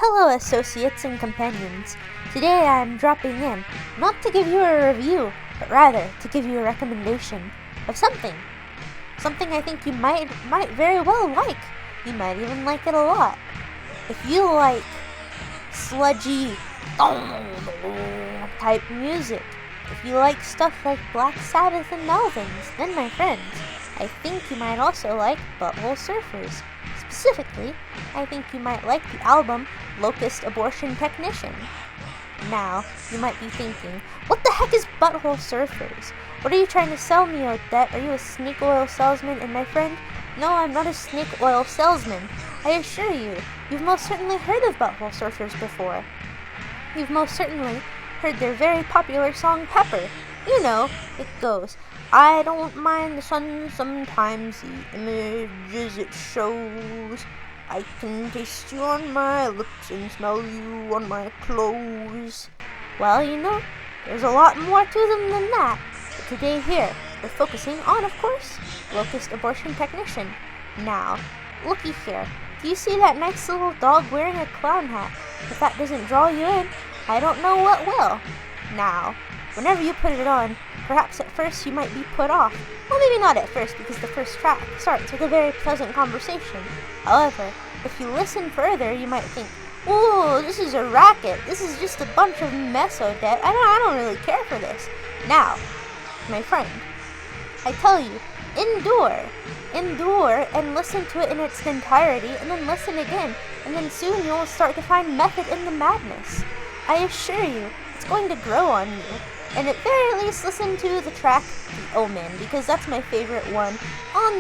Hello, associates and companions. Today I am dropping in, not to give you a review, but rather to give you a recommendation of something. Something I think you might very well like. You might even like it a lot. If you like sludgy type music, if you like stuff like Black Sabbath and Melvins, then my friends, I think you might also like Butthole Surfers. Specifically, I think you might like the album Locust Abortion Technician. Now, you might be thinking, what the heck is Butthole Surfers? What are you trying to sell me, Odette? Are you a snake oil salesman? And my friend, no, I'm not a snake oil salesman. I assure you, you've most certainly heard of Butthole Surfers before. You've most certainly heard their very popular song Pepper. You know, it goes, I don't mind the sun sometimes, the images it shows. I can taste you on my lips and smell you on my clothes. Well, you know, there's a lot more to them than that. But today here, we're focusing on, of course, Locust Abortion Technician. Now, looky here. Do you see that nice little dog wearing a clown hat? If that doesn't draw you in, I don't know what will. Now, whenever you put it on, perhaps at first you might be put off. Well, maybe not at first, because the first track starts with a very pleasant conversation. However, if you listen further, you might think, ooh, this is a racket. This is just a bunch of mess, Odette. I don't really care for this. Now, my friend, I tell you, endure and listen to it in its entirety, and then listen again, and then soon you will start to find method in the madness. I assure you, it's going to grow on you. And at very least, listen to the track The Omen, because that's my favorite one on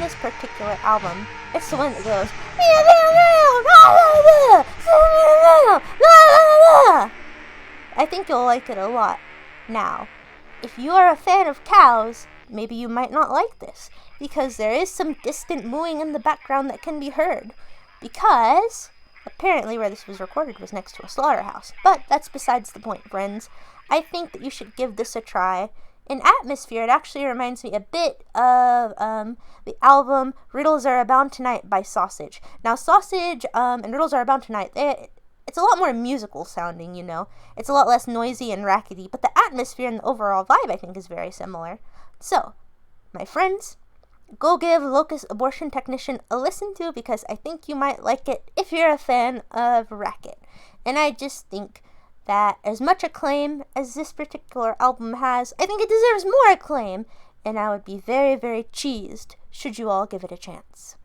this particular album. It's the one that goes, I think you'll like it a lot. Now, if you are a fan of cows, maybe you might not like this, because there is some distant mooing in the background that can be heard. Because apparently where this was recorded was next to a slaughterhouse. But that's besides the point, friends. I think that you should give this a try. In atmosphere, it actually reminds me a bit of the album Riddles Are Abound Tonight by Sausage. Now, Sausage and Riddles Are Abound Tonight, it's a lot more musical sounding, you know. It's a lot less noisy and rackety, but the atmosphere and the overall vibe, I think, is very similar. So, my friends, go give Locust Abortion Technician a listen to, because I think you might like it if you're a fan of Racket. And I just think that as much acclaim as this particular album has, I think it deserves more acclaim, and I would be very, very cheesed should you all give it a chance.